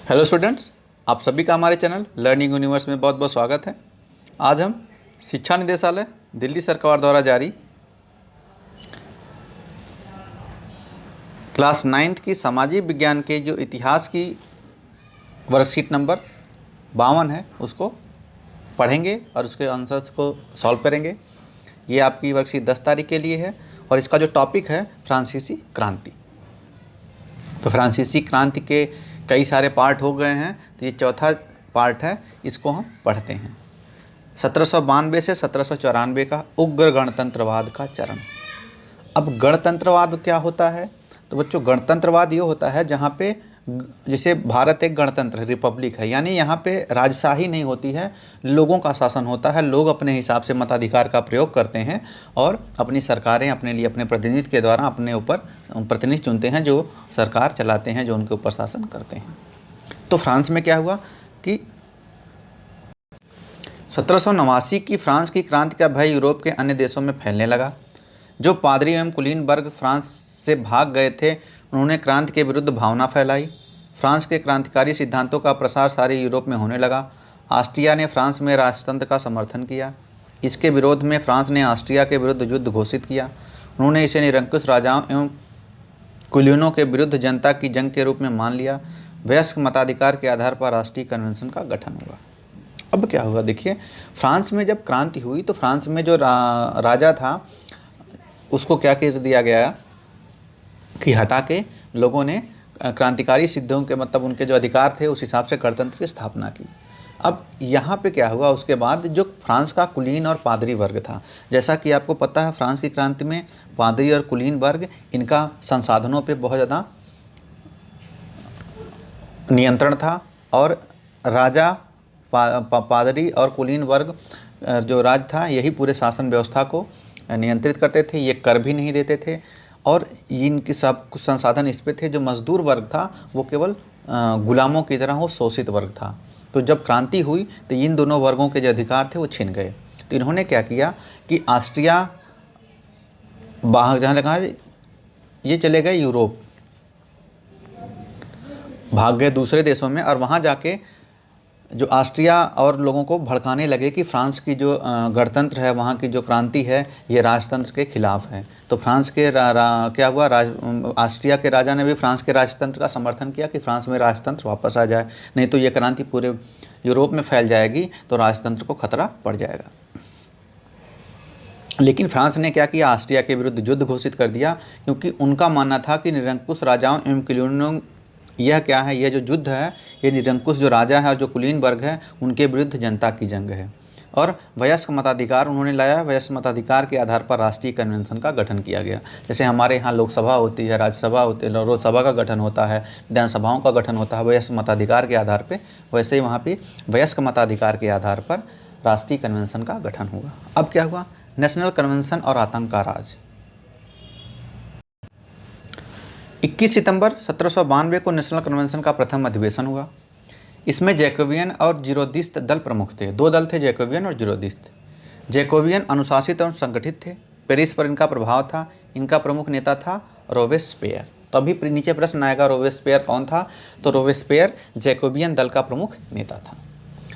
Hello students, आप सभी का हमारे चैनल लर्निंग यूनिवर्स में बहुत बहुत स्वागत है। आज हम शिक्षा निदेशालय दिल्ली सरकार द्वारा जारी क्लास 9th की सामाजिक विज्ञान के जो इतिहास की वर्कशीट नंबर 52 है उसको पढ़ेंगे और उसके आंसर्स को सॉल्व करेंगे। ये आपकी वर्कशीट 10 तारीख के लिए है और इसका जो टॉपिक है फ्रांसीसी क्रांति। तो फ्रांसीसी क्रांति के कई सारे पार्ट हो गए हैं, तो ये चौथा पार्ट है, इसको हम पढ़ते हैं। 1792 से 1794 का उग्र गणतंत्रवाद का चरण। अब गणतंत्रवाद क्या होता है? तो बच्चों, गणतंत्रवाद ये होता है जहाँ पे जैसे भारत एक गणतंत्र रिपब्लिक है, यानी यहाँ पे राजशाही नहीं होती है, लोगों का शासन होता है। लोग अपने हिसाब से मताधिकार का प्रयोग करते हैं और अपनी सरकारें अपने लिए अपने प्रतिनिधि के द्वारा अपने ऊपर प्रतिनिधि चुनते हैं जो सरकार चलाते हैं, जो उनके ऊपर शासन करते हैं। तो फ्रांस में क्या हुआ कि 1789 की फ्रांस की क्रांति का भय यूरोप के अन्य देशों में फैलने लगा। जो पादरी एवं कुलीन वर्ग फ्रांस से भाग गए थे, उन्होंने क्रांति के विरुद्ध भावना फैलाई। फ्रांस के क्रांतिकारी सिद्धांतों का प्रसार सारे यूरोप में होने लगा। ऑस्ट्रिया ने फ्रांस में राजतंत्र का समर्थन किया। इसके विरोध में फ्रांस ने ऑस्ट्रिया के विरुद्ध युद्ध घोषित किया। उन्होंने इसे निरंकुश राजाओं एवं कुलीनों के विरुद्ध जनता की जंग के रूप में मान लिया। वयस्क मताधिकार के आधार पर राष्ट्रीय कन्वेंशन का गठन हुआ। अब क्या हुआ देखिए, फ्रांस में जब क्रांति हुई तो फ्रांस में जो राजा था उसको क्या कर दिया गया कि हटा के लोगों ने क्रांतिकारी सिद्धों के मतलब उनके जो अधिकार थे उस हिसाब से गणतंत्र की स्थापना की। अब यहाँ पे क्या हुआ, उसके बाद जो फ्रांस का कुलीन और पादरी वर्ग था, जैसा कि आपको पता है फ्रांस की क्रांति में पादरी और कुलीन वर्ग इनका संसाधनों पे बहुत ज़्यादा नियंत्रण था और राजा पादरी और कुलीन वर्ग जो राज था यही पूरे शासन व्यवस्था को नियंत्रित करते थे। ये कर भी नहीं देते थे और इनके सब कुछ संसाधन इस पे थे। जो मजदूर वर्ग था वो केवल गुलामों की तरह वो शोषित वर्ग था। तो जब क्रांति हुई तो इन दोनों वर्गों के जो अधिकार थे वो छिन गए। तो इन्होंने क्या किया कि ऑस्ट्रिया बाहर जहाँ लगा ये चले गए यूरोप, भाग गए दूसरे देशों में और वहाँ जाके जो ऑस्ट्रिया और लोगों को भड़काने लगे कि फ्रांस की जो गणतंत्र है, वहाँ की जो क्रांति है, ये राजतंत्र के खिलाफ है। तो फ्रांस के क्या हुआ, ऑस्ट्रिया के राजा ने भी फ्रांस के राजतंत्र का समर्थन किया कि फ्रांस में राजतंत्र वापस आ जाए, नहीं तो ये क्रांति पूरे यूरोप में फैल जाएगी तो राजतंत्र को खतरा पड़ जाएगा। लेकिन फ्रांस ने क्या किया, ऑस्ट्रिया के विरुद्ध युद्ध घोषित कर दिया, क्योंकि उनका मानना था कि निरंकुश राजाओं एवं कुलीनों यह क्या है, यह जो युद्ध है ये निरंकुश जो राजा है और जो कुलीन वर्ग है उनके विरुद्ध जनता की जंग है। और वयस्क मताधिकार उन्होंने लाया। वयस्क मताधिकार के आधार पर राष्ट्रीय कन्वेंशन का गठन किया गया। जैसे हमारे यहाँ लोकसभा होती है, राज्यसभा होती है, लोकसभा का गठन होता है, विधानसभाओं का गठन होता है वयस्क मताधिकार के आधार पर, वैसे ही वहाँ पर वयस्क मताधिकार के आधार पर राष्ट्रीय कन्वेंशन का गठन हुआ। अब क्या हुआ, नेशनल कन्वेंशन और आतंक का राज। 21 सितंबर 1792 को नेशनल कन्वेंशन का प्रथम अधिवेशन हुआ। इसमें जैकोबियन और जीरोदिस्ट दल प्रमुख थे। दो दल थे, जैकोबियन और जीरोदिस्ट। जैकोबियन अनुशासित और संगठित थे। पेरिस पर इनका प्रभाव था। इनका प्रमुख नेता था रोबेस्पियर। तो अभी नीचे प्रश्न आएगा रोबेस्पियर कौन था, तो रोबेस्पियर जैकोबियन दल का प्रमुख नेता था।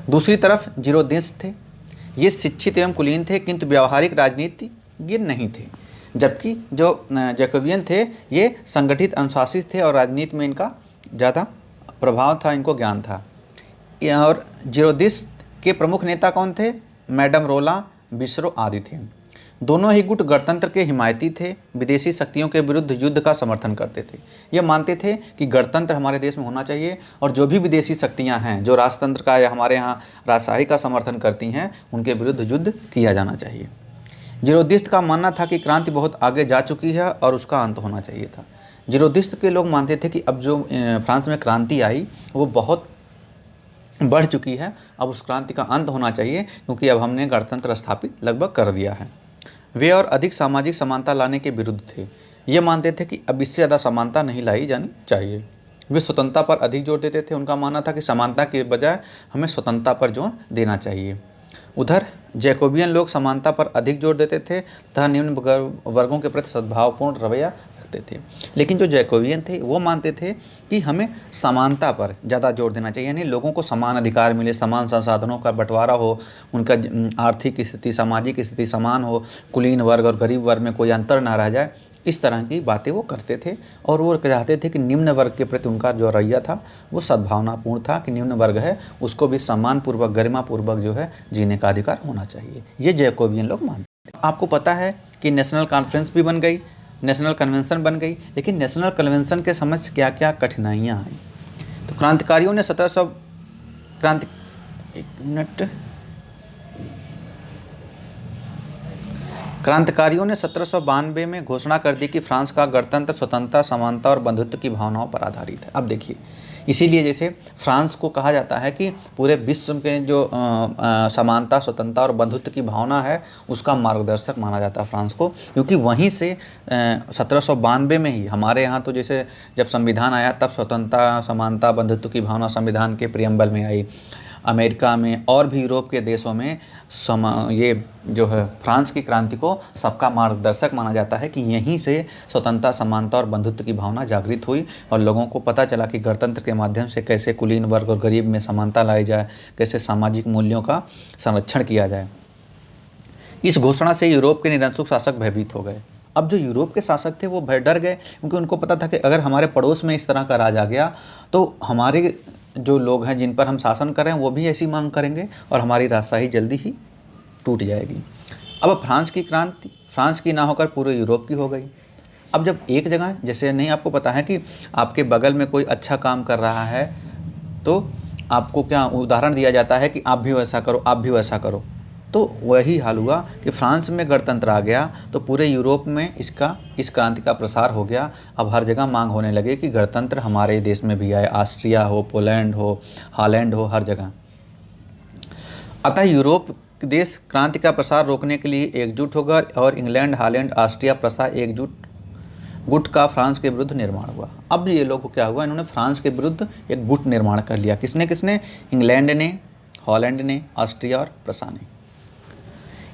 दूसरी तरफ जीरोदिस्ट थे। ये शिक्षित एवं कुलीन थे किंतु व्यावहारिक राजनीतिज्ञ नहीं थे, जबकि जो जैकोबियन थे ये संगठित अनुशासित थे और राजनीति में इनका ज़्यादा प्रभाव था, इनको ज्ञान था। और जीरोदिस्ट के प्रमुख नेता कौन थे, मैडम रोला, बिस्रो आदि थे। दोनों ही गुट गणतंत्र के हिमायती थे, विदेशी शक्तियों के विरुद्ध युद्ध का समर्थन करते थे। ये मानते थे कि गणतंत्र हमारे देश में होना चाहिए और जो भी विदेशी शक्तियां हैं जो राजतंत्र का या हमारे यहाँ राजशाही का समर्थन करती हैं उनके विरुद्ध युद्ध किया जाना चाहिए। जीरोदिस्त का मानना था कि क्रांति बहुत आगे जा चुकी है और उसका अंत होना चाहिए था। जीरोदिस्त के लोग मानते थे कि अब जो फ्रांस में क्रांति आई वो बहुत बढ़ चुकी है, अब उस क्रांति का अंत होना चाहिए क्योंकि अब हमने गणतंत्र स्थापित लगभग कर दिया है। वे और अधिक सामाजिक समानता लाने के विरुद्ध थे। ये मानते थे कि अब इससे ज़्यादा समानता नहीं लाई जानी चाहिए। वे स्वतंत्रता पर अधिक जोर देते थे। उनका मानना था कि समानता के बजाय हमें स्वतंत्रता पर जोर देना चाहिए। उधर जैकोबियन लोग समानता पर अधिक जोर देते थे तथा निम्न वर्गों के प्रति सद्भावपूर्ण रवैया रखते थे। लेकिन जो जैकोबियन थे वो मानते थे कि हमें समानता पर ज़्यादा जोर देना चाहिए, यानी लोगों को समान अधिकार मिले, समान संसाधनों का बंटवारा हो, उनका आर्थिक स्थिति, सामाजिक स्थिति समान हो, कुलीन वर्ग और गरीब वर्ग में कोई अंतर ना रह जाए। इस तरह की बातें वो करते थे और वो चाहते थे कि निम्न वर्ग के प्रति उनका जो रवैया था वो सद्भावनापूर्ण था, कि निम्न वर्ग है उसको भी सम्मानपूर्वक, गरिमापूर्वक जो है जीने का अधिकार होना चाहिए। ये जैकोबियन लोग मानते थे। आपको पता है कि नेशनल कॉन्फ्रेंस भी बन गई, नेशनल कन्वेंशन बन गई, लेकिन नेशनल कन्वेंशन के समझ क्या क्या कठिनाइयाँ आई। तो क्रांतिकारियों ने 1700 क्रांति एक मिनट क्रांतिकारियों ने 1792 में घोषणा कर दी कि फ्रांस का गणतंत्र स्वतंत्रता, समानता और बंधुत्व की भावनाओं पर आधारित है। अब देखिए, इसीलिए जैसे फ्रांस को कहा जाता है कि पूरे विश्व के जो समानता, स्वतंत्रता और बंधुत्व की भावना है उसका मार्गदर्शक माना जाता है फ्रांस को, क्योंकि वहीं से 1792 में ही हमारे यहाँ तो जैसे जब संविधान आया तब स्वतंत्रता, समानता, बंधुत्व की भावना संविधान के प्रियम्बल में आई। अमेरिका में और भी यूरोप के देशों में ये जो है फ्रांस की क्रांति को सबका मार्गदर्शक माना जाता है कि यहीं से स्वतंत्रता, समानता और बंधुत्व की भावना जागृत हुई और लोगों को पता चला कि गणतंत्र के माध्यम से कैसे कुलीन वर्ग और गरीब में समानता लाई जाए, कैसे सामाजिक मूल्यों का संरक्षण किया जाए। इस घोषणा से यूरोप के निरंकुश शासक भयभीत हो गए। अब जो यूरोप के शासक थे वो डर गए, क्योंकि उनको पता था कि अगर हमारे पड़ोस में इस तरह का राज आ गया तो हमारे जो लोग हैं जिन पर हम शासन कर रहे हैं वो भी ऐसी मांग करेंगे और हमारी राजशाही जल्दी ही टूट जाएगी। अब फ्रांस की क्रांति फ्रांस की ना होकर पूरे यूरोप की हो गई। अब जब एक जगह, जैसे नहीं आपको पता है कि आपके बगल में कोई अच्छा काम कर रहा है तो आपको क्या उदाहरण दिया जाता है कि आप भी वैसा करो, आप भी वैसा करो। तो वही हाल हुआ कि फ्रांस में गणतंत्र आ गया तो पूरे यूरोप में इस क्रांति का प्रसार हो गया। अब हर जगह मांग होने लगी कि गणतंत्र हमारे देश में भी आए, ऑस्ट्रिया हो, पोलैंड हो, हॉलैंड हो, हर जगह। अतः यूरोप देश क्रांति का प्रसार रोकने के लिए एकजुट होगा और इंग्लैंड, हॉलैंड, ऑस्ट्रिया, प्रसा एकजुट गुट का फ्रांस के विरुद्ध निर्माण हुआ। अब ये लोग को क्या हुआ, इन्होंने फ्रांस के विरुद्ध एक गुट निर्माण कर लिया। किसने किसने? इंग्लैंड ने, हॉलैंड ने, ऑस्ट्रिया और प्रसा ने।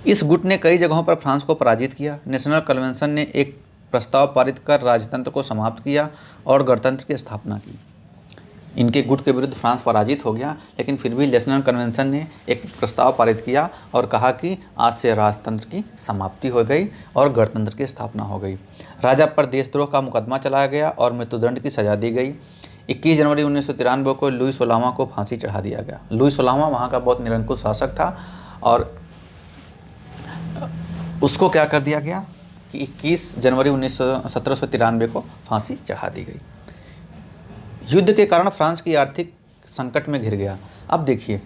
इस गुट ने कई जगहों पर फ्रांस को पराजित किया। नेशनल कन्वेंशन ने एक प्रस्ताव पारित कर राजतंत्र को समाप्त किया और गणतंत्र की स्थापना की। इनके गुट के विरुद्ध फ्रांस पराजित हो गया, लेकिन फिर भी नेशनल कन्वेंशन ने एक प्रस्ताव पारित किया और कहा कि आज से राजतंत्र की समाप्ति हो गई और गणतंत्र की स्थापना हो गई। राजा पर देशद्रोह का मुकदमा चलाया गया और मृत्युदंड की सजा दी गई। 21 जनवरी 1993 को लुई 16वां को फांसी चढ़ा दिया गया। लुई 16वां वहाँ का बहुत निरंकुश शासक था और उसको क्या कर दिया गया कि 21 जनवरी 1793 को फांसी चढ़ा दी गई। युद्ध के कारण फ्रांस की आर्थिक संकट में घिर गया। अब देखिए,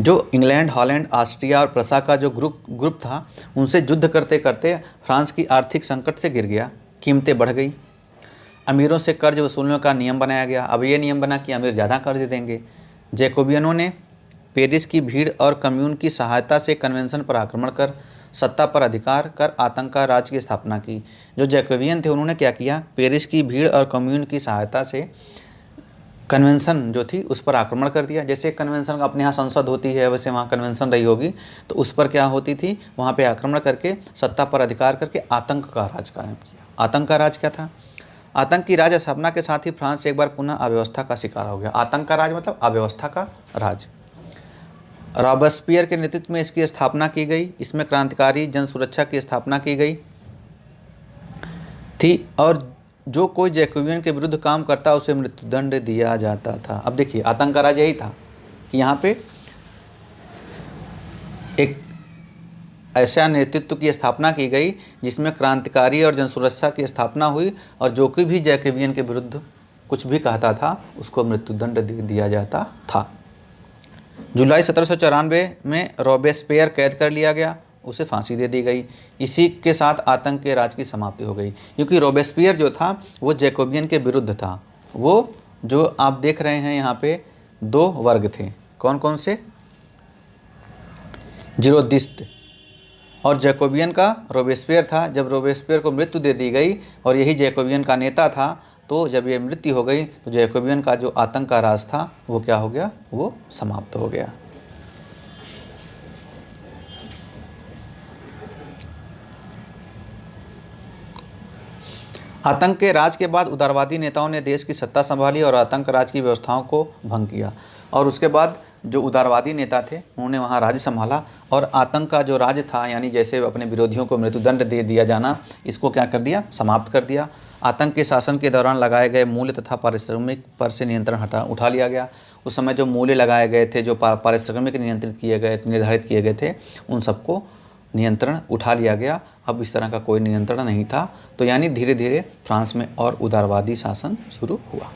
जो इंग्लैंड, हॉलैंड, ऑस्ट्रिया और प्रसा का जो ग्रुप था उनसे युद्ध करते करते फ्रांस की आर्थिक संकट से घिर गया। कीमतें बढ़ गई, अमीरों से कर्ज वसूलने का नियम बनाया गया। अब ये नियम बना कि अमीर ज़्यादा कर्ज देंगे। जैकोबियनों ने पेरिस की भीड़ और कम्यून की सहायता से कन्वेंशन पर आक्रमण कर सत्ता पर अधिकार कर आतंक का राज की स्थापना की। जो जैकोबियन थे उन्होंने क्या किया, पेरिस की भीड़ और कम्यून की सहायता से कन्वेंशन जो थी उस पर आक्रमण कर दिया। जैसे कन्वेंशन का अपने यहाँ संसद होती है वैसे वहाँ कन्वेंशन रही होगी, तो उस पर क्या होती थी, वहाँ पे आक्रमण करके सत्ता पर अधिकार करके आतंक का राज कायम किया। आतंक का राज क्या था? आतंक की राज स्थापना के साथ ही फ्रांस एक बार पुनः अव्यवस्था का शिकार हो गया। आतंक का राज मतलब अव्यवस्था का राज। रॉबेस्पियर के नेतृत्व में इसकी स्थापना की गई। इसमें क्रांतिकारी जन सुरक्षा की स्थापना की गई थी और जो कोई जैकोबियन के विरुद्ध काम करता उसे मृत्युदंड दिया जाता था। अब देखिए, आतंक का राज यही था कि यहाँ पे एक ऐसा नेतृत्व की स्थापना की गई जिसमें क्रांतिकारी और जन सुरक्षा की स्थापना हुई और जो कोई भी जैकोबियन के विरुद्ध कुछ भी कहता था उसको मृत्युदंड दिया जाता था। जुलाई 1794 में रॉबेस्पियर कैद कर लिया गया, उसे फांसी दे दी गई। इसी के साथ आतंक के राज की समाप्ति हो गई, क्योंकि रॉबेस्पियर जो था वो जैकोबियन के विरुद्ध था। वो जो आप देख रहे हैं यहाँ पे दो वर्ग थे, कौन कौन से? जीरोदिस्ट और जैकोबियन का रॉबेस्पियर था। जब रॉबेस्पियर को मृत्यु दे दी गई और यही जैकोबियन का नेता था, तो जब ये मृत्यु हो गई तो जैकोबियन का जो आतंक का राज था वो क्या हो गया, वो समाप्त हो गया। आतंक के राज के बाद उदारवादी नेताओं ने देश की सत्ता संभाली और आतंक राज की व्यवस्थाओं को भंग किया। और उसके बाद जो उदारवादी नेता थे उन्होंने वहाँ राज्य संभाला और आतंक का जो राज था, यानी जैसे अपने विरोधियों को मृत्युदंड दे दिया जाना, इसको क्या कर दिया, समाप्त कर दिया। आतंक के शासन के दौरान लगाए गए मूल्य तथा पारिश्रमिक पर से नियंत्रण उठा लिया गया। उस समय जो मूल्य लगाए गए थे, जो पारिश्रमिक निर्धारित किए गए थे, उन सबको नियंत्रण उठा लिया गया। अब इस तरह का कोई नियंत्रण नहीं था। तो यानी धीरे धीरे फ्रांस में और उदारवादी शासन शुरू हुआ।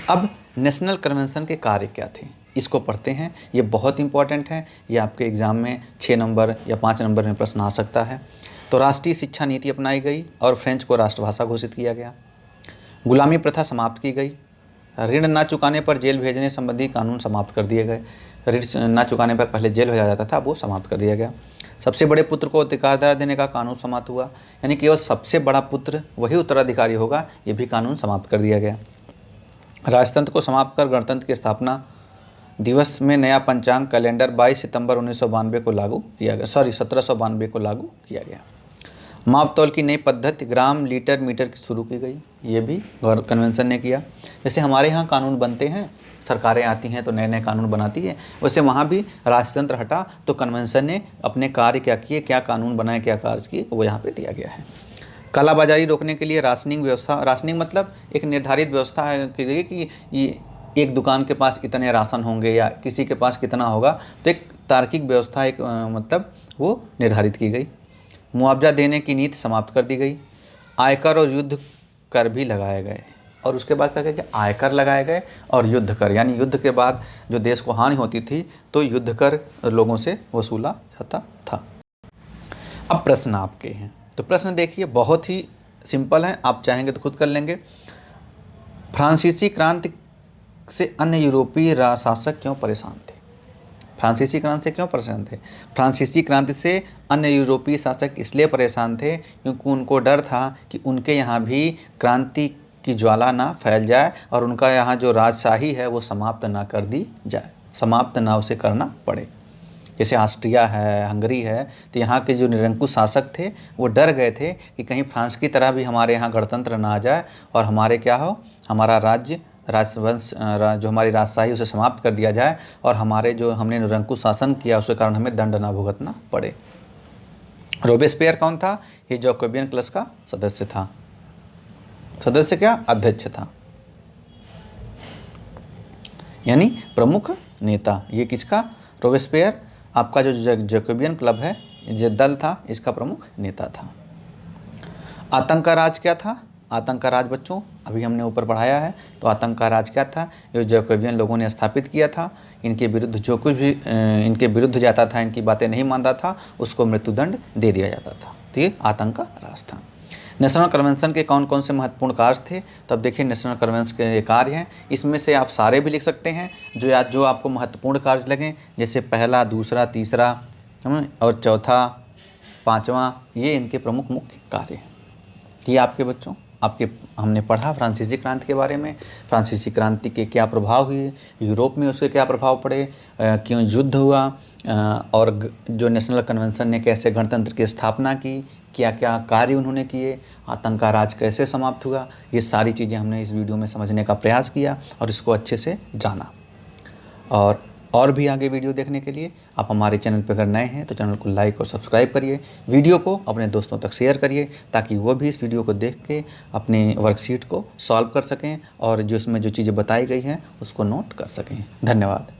अब नेशनल कन्वेंशन के कार्य क्या थे, इसको पढ़ते हैं। ये बहुत इंपॉर्टेंट है, ये आपके एग्ज़ाम में 6 नंबर या 5 नंबर में प्रश्न आ सकता है। तो राष्ट्रीय शिक्षा नीति अपनाई गई और फ्रेंच को राष्ट्रभाषा घोषित किया गया। गुलामी प्रथा समाप्त की गई। ऋण न चुकाने पर जेल भेजने संबंधी कानून समाप्त कर दिए गए। ऋण न चुकाने पर पहले जेल भेजा जाता था, वो समाप्त कर दिया गया। सबसे बड़े पुत्र को उत्तराधिकार देने का कानून समाप्त हुआ, यानी केवल सबसे बड़ा पुत्र वही उत्तराधिकारी होगा, ये भी कानून समाप्त कर दिया गया। राजतंत्र को समाप्त कर गणतंत्र की स्थापना दिवस में नया पंचांग कैलेंडर 22 सितंबर 1992 को लागू किया गया, 1792 को लागू किया गया। माप तौल की नई पद्धति ग्राम, लीटर, मीटर की शुरू की गई, ये भी कन्वेंशन ने किया। जैसे हमारे यहाँ कानून बनते हैं, सरकारें आती हैं तो नए नए कानून बनाती है, वैसे वहाँ भी राजतंत्र हटा तो कन्वेंशन ने अपने कार्य क्या किए, क्या कानून बनाए, क्या कार्य किए, वो यहाँ पे दिया गया है। कालाबाजारी रोकने के लिए राशनिंग व्यवस्था, राशनिंग मतलब एक निर्धारित व्यवस्था है कि ये एक दुकान के पास इतने राशन होंगे या किसी के पास कितना होगा, तो एक तार्किक व्यवस्था, एक मतलब वो निर्धारित की गई। मुआवजा देने की नीति समाप्त कर दी गई। आयकर और युद्ध कर भी लगाए गए। और उसके बाद क्या किया, आयकर लगाए गए और युद्ध कर, यानी युद्ध के बाद जो देश को हानि होती थी तो युद्ध कर लोगों से वसूला जाता था। अब प्रश्न आपके हैं, तो प्रश्न देखिए बहुत ही सिंपल है, आप चाहेंगे तो खुद कर लेंगे। फ्रांसीसी क्रांति से अन्य यूरोपीय शासक क्यों परेशान थे? फ्रांसीसी क्रांति से क्यों परेशान थे? फ्रांसीसी क्रांति से अन्य यूरोपीय शासक इसलिए परेशान थे क्योंकि उनको डर था कि उनके यहाँ भी क्रांति की ज्वाला ना फैल जाए और उनका यहाँ जो राजशाही है वो समाप्त ना कर दी जाए, समाप्त ना उसे करना पड़े। जैसे ऑस्ट्रिया है, हंगरी है, तो यहाँ के जो निरंकुश शासक थे वो डर गए थे कि कहीं फ्रांस की तरह भी हमारे यहाँ गणतंत्र ना आ जाए और हमारे क्या हो, हमारा राजवंश जो हमारी राजशाही उसे समाप्त कर दिया जाए और हमारे जो हमने निरंकुश शासन किया उसके कारण हमें दंड ना भुगतना पड़े। रोबेस्पियर कौन था? ये जैकोबियन क्लब का सदस्य था। सदस्य क्या? अध्यक्ष था, यानी प्रमुख नेता। ये किसका? रोबेस्पियर, आपका जो जैकोबियन क्लब है, जो दल था, इसका प्रमुख नेता था। आतंक का राज क्या था? आतंक का राज बच्चों अभी हमने ऊपर पढ़ाया है। तो आतंक का राज क्या था? जो जैकोबियन लोगों ने स्थापित किया था। इनके विरुद्ध जो कुछ भी इनके विरुद्ध जाता था, इनकी बातें नहीं मानता था, उसको मृत्युदंड दे दिया जाता था। तो ये आतंक का राज था। नेशनल कन्वेंशन के कौन कौन से महत्वपूर्ण कार्य थे? तो अब देखिए नेशनल कन्वेंशन के कार्य हैं, इसमें से आप सारे भी लिख सकते हैं जो आपको महत्वपूर्ण कार्य लगें, जैसे पहला, दूसरा, तीसरा और चौथा, पाँचवा, ये इनके प्रमुख मुख्य कार्य हैं। ये आपके बच्चों हमने पढ़ा फ्रांसीसी क्रांति के बारे में। फ्रांसीसी क्रांति के क्या प्रभाव हुए, यूरोप में उसके क्या प्रभाव पड़े, क्यों युद्ध हुआ, और जो नेशनल कन्वेंशन ने कैसे गणतंत्र की स्थापना की, क्या क्या कार्य उन्होंने किए, आतंक का राज कैसे समाप्त हुआ, ये सारी चीज़ें हमने इस वीडियो में समझने का प्रयास किया और इसको अच्छे से जाना। और भी आगे वीडियो देखने के लिए आप हमारे चैनल पर अगर नए हैं तो चैनल को लाइक और सब्सक्राइब करिए, वीडियो को अपने दोस्तों तक शेयर करिए ताकि वो भी इस वीडियो को देख के अपने वर्कशीट को सॉल्व कर सकें और जो इसमें जो चीज़ें बताई गई हैं उसको नोट कर सकें। धन्यवाद।